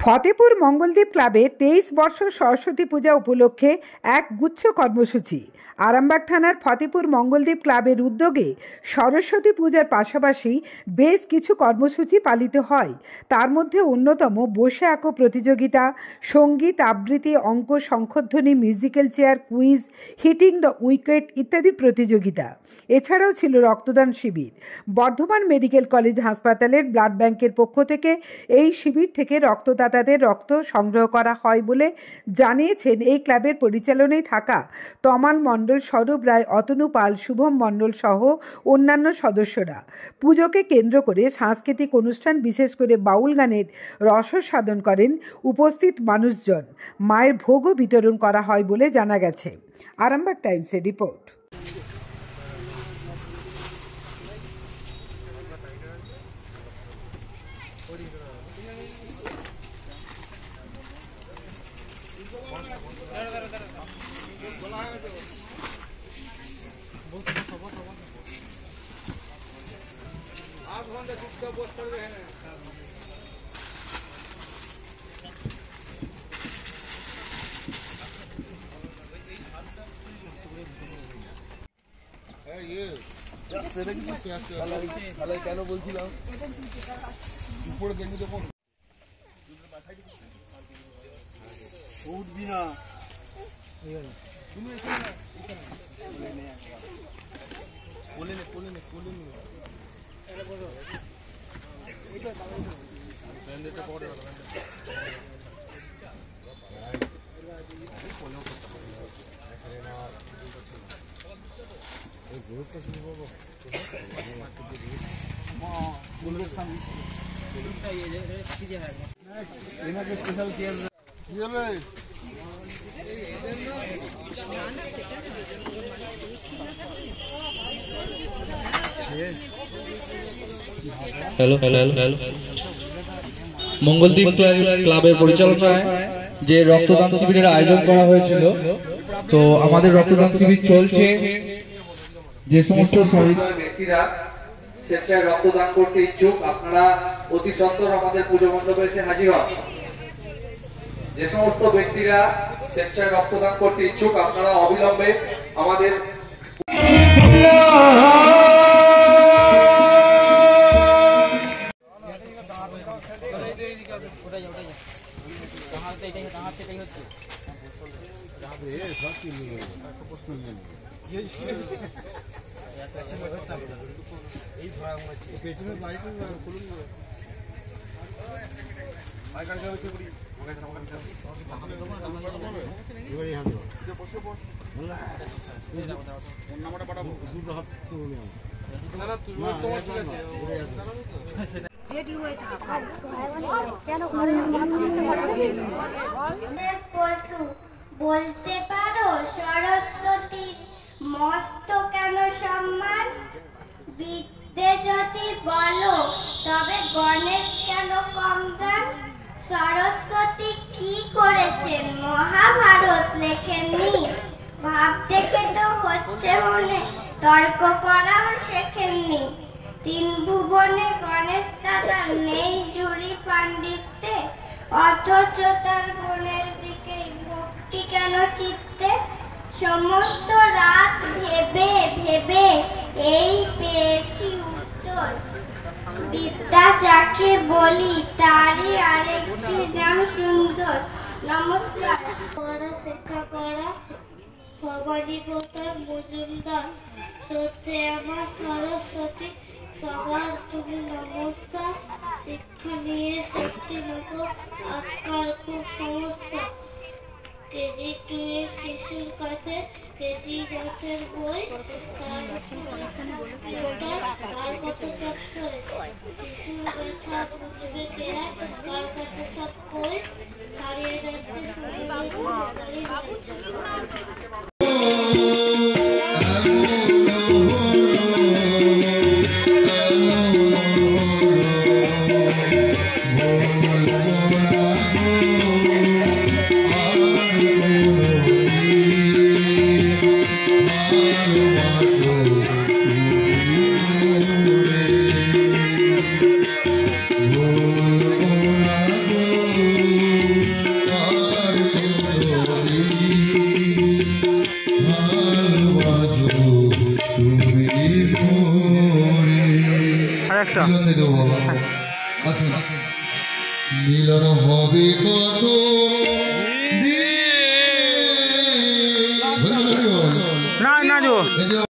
ফতেপুর মঙ্গলদ্বীপ ক্লাবে 23 বর্ষ সরস্বতী পূজা উপলক্ষে এক গুচ্ছ কর্মসূচি। আরামবাগ থানার ফতেপুর মঙ্গলদ্বীপ ক্লাবের উদ্যোগে সরস্বতী পূজার পাশাপাশি বেশ কিছু কর্মসূচি পালিত হয়। তার মধ্যে অন্যতম বসে আঁকো প্রতিযোগিতা, সঙ্গীত আবৃত্তি, অঙ্ক, শঙ্খধ্বনি, musical chair, quiz, hitting the wicket ইত্যাদি প্রতিযোগিতা। এছাড়াও ছিল রক্তদান শিবির। বর্ধমান মেডিকেল কলেজ হাসপাতালের ব্লাড ব্যাংকের পক্ষ থেকে এই শিবির থেকে রক্তদাতাদের রক্ত সংগ্রহ করা হয় বলে জানিয়েছেন এই ক্লাবের পরিচালনায় থাকা তমাল মণ্ডল, স্বরূপ রায়, অতনু পাল, শুভম মণ্ডল সহ অন্যান্য সদস্যরা। পুজোকে কেন্দ্র করে সাংস্কৃতিক অনুষ্ঠান, বিশেষ করে বাউল গানের রসসাধন করেন উপস্থিত মানুষজন। মায়ের ভোগও বিতরণ করা হয় বলে জানা গেছে। আরামবাগ টাইমসের রিপোর্ট। কেন বলছিলাম উপরে দেখবি যখন উঠবি না হ্যালো মঙ্গলদ্বীপ ক্লাবের পরিচালনায় যে রক্তদান শিবিরের আয়োজন করা হয়েছিল, তো আমাদের রক্তদান শিবির চলছে। যে সমস্ত সহৃদয় ব্যক্তিরা স্বেচ্ছায় রক্তদান করতে ইচ্ছুক, আপনারা অতি সত্বর আমাদের পুজো মণ্ডপে এসে হাজির হন। যে সমস্ত ব্যক্তিরা স্বেচ্ছায় রক্তদান করতে ইচ্ছুক, আপনারা অবিলম্বে আমাদের বলতে পারো সরস্বতী মস্ত কেন সম্মান? বিদ্যে যদি বলো তবে গণেশ কেন কম যান? সরস্বতী কি করেছেন মহাভারত লেখেননি? ভাব দেখে তো হচ্ছে মনে তর্ক করাও শেখেননি। তিন ভুবনে গণেশ দাদা নেই জুড়ি পাণ্ডিত্যে, অথচ তার গুণের দিকে ভক্তি কেন চিত্তে? সমস্ত রাত ভেবে ভেবে এই পেয়েছি উত্তর, বিদ্যা যাকে বলি তারই আরেকটি নাম সুন্দর। নমস্কার। পড়া শিক্ষা করা ভবানী প্রতাপ মজুমদার, সত্যি আমার সরস্বতী সবার তুমি নমস্কার। শিক্ষা নিয়ে সত্যি লোক আজকাল খুব সমস্যা। কেজি 2 এর শিশুর কাছে কেজি 10 এর বই, তার কত শিশুর ব্যথা বুঝবে কেরা, তার কাছে সব বই হারিয়ে যাচ্ছে। Oh ভালোবাসো তুমি মোরে। আরেকটা মিলন দিয়ে দেবো বাবা। আসুন মিলন হবে কত দিনে। না না এই যে